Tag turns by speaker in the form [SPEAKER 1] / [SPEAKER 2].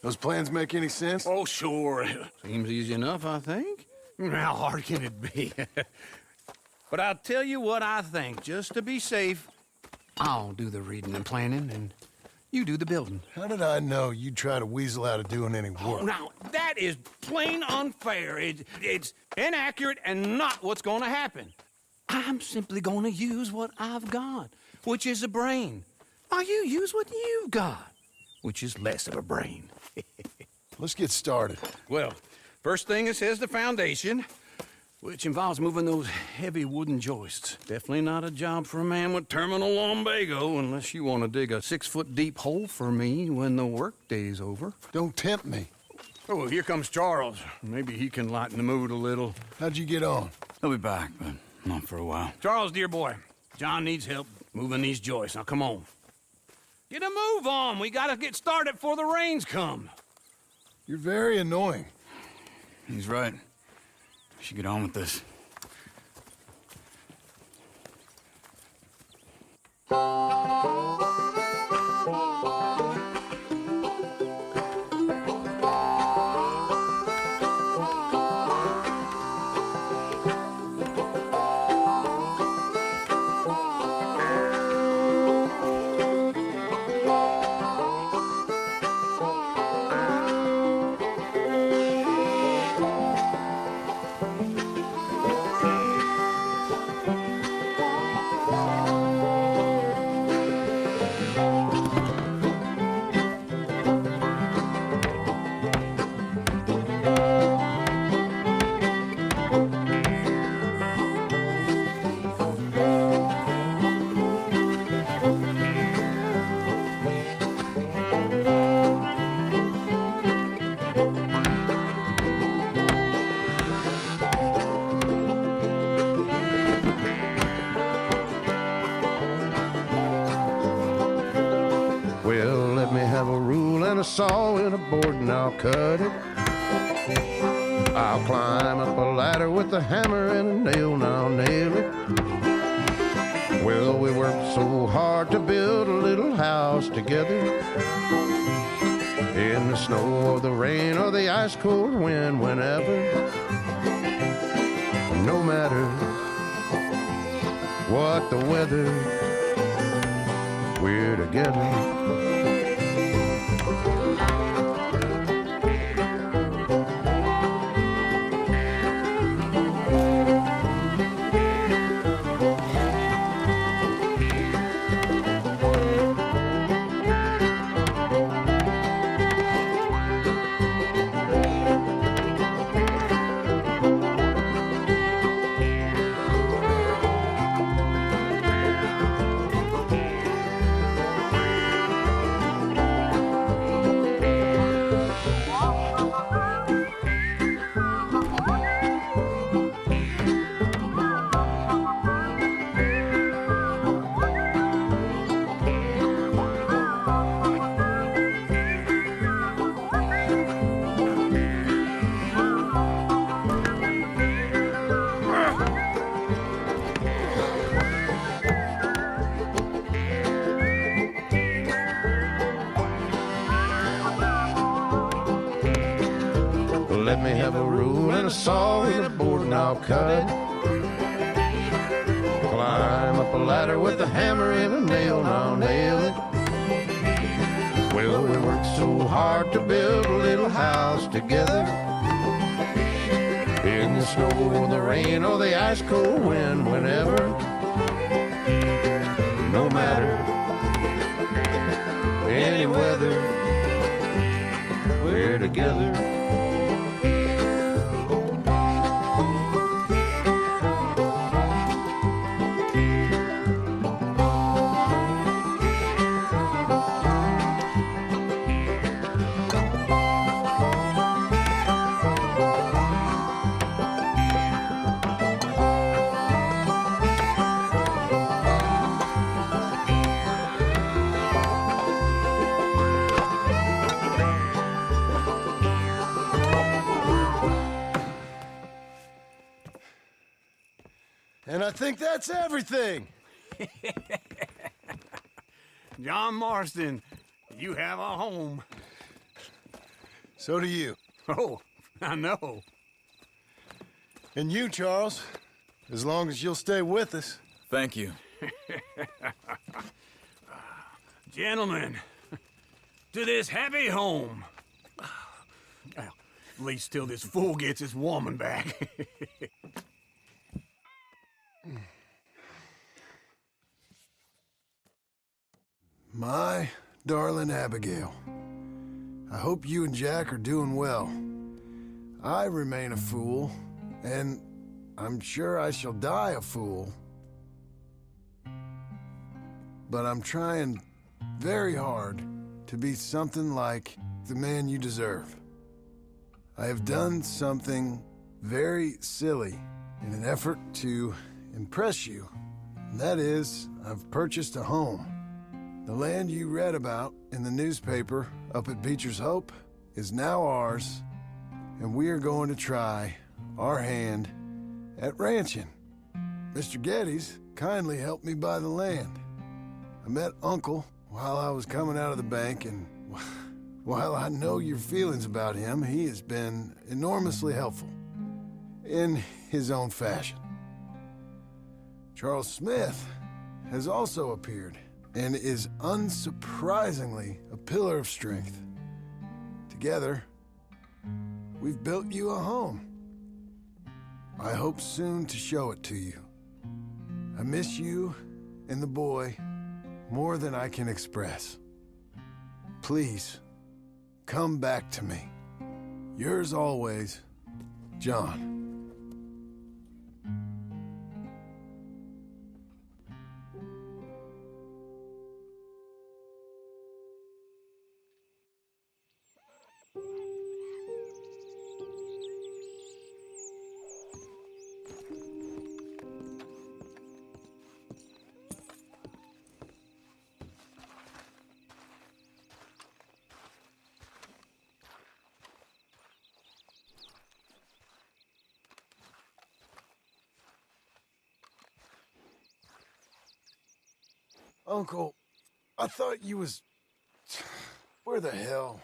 [SPEAKER 1] Those plans make any sense?
[SPEAKER 2] Oh, sure. Seems easy enough, I think. How hard can it be? But I'll tell you what I think. Just to be safe, I'll do the reading and planning, and you do the building.
[SPEAKER 1] How did I know you'd try to weasel out of doing any work?
[SPEAKER 2] Now, that is plain unfair. It's inaccurate and not what's going to happen. I'm simply going to use what I've got, which is a brain. While you use what you've got, which is less of a brain.
[SPEAKER 1] Let's get started.
[SPEAKER 2] Well, first thing it says the foundation, which involves moving those heavy wooden joists. Definitely not a job for a man with terminal lumbago, unless you want to dig a 6-foot deep hole for me when the workday's over.
[SPEAKER 1] Don't tempt me.
[SPEAKER 2] Oh, here comes Charles. Maybe he can lighten the mood a little.
[SPEAKER 1] How'd you get on?
[SPEAKER 3] He'll be back, but not for a while.
[SPEAKER 2] Charles, dear boy, John needs help moving these joists. Now, come on. Get a move on. We gotta get started before the rains come.
[SPEAKER 1] You're very annoying.
[SPEAKER 3] He's right. We should get on with this.
[SPEAKER 4] Well, let me have a rule and a saw and a board and I'll cut it. I'll climb up a ladder with a hammer and a nail and I'll nail it. Well, we worked so hard to build a little house together. In the snow or the rain or the ice cold wind, whenever. No matter what the weather, we're together. Let me have a rule and a saw and a board and I'll cut it. Climb up a ladder with a hammer and a nail and I'll nail it. Well, we worked so hard to build a little house together. In the snow or the rain or the ice cold wind, whenever. No matter any weather, we're together.
[SPEAKER 1] And I think that's everything.
[SPEAKER 2] John Marston, you have a home.
[SPEAKER 1] So do you.
[SPEAKER 2] Oh, I know.
[SPEAKER 1] And you, Charles. As long as you'll stay with us.
[SPEAKER 3] Thank you.
[SPEAKER 2] Gentlemen, to this happy home. Well, at least till this fool gets his woman back.
[SPEAKER 1] My darling Abigail, I hope you and Jack are doing well. I remain a fool, and I'm sure I shall die a fool. But I'm trying very hard to be something like the man you deserve. I have done something very silly in an effort to impress you. And that is, I've purchased a home. The land you read about in the newspaper up at Beecher's Hope is now ours, and we are going to try our hand at ranching. Mr. Geddes kindly helped me buy the land. I met Uncle while I was coming out of the bank, and while I know your feelings about him, he has been enormously helpful in his own fashion. Charles Smith has also appeared and is unsurprisingly a pillar of strength. Together, we've built you a home. I hope soon to show it to you. I miss you and the boy more than I can express. Please, come back to me. Yours always, John. Uncle, I thought you was... Where the hell?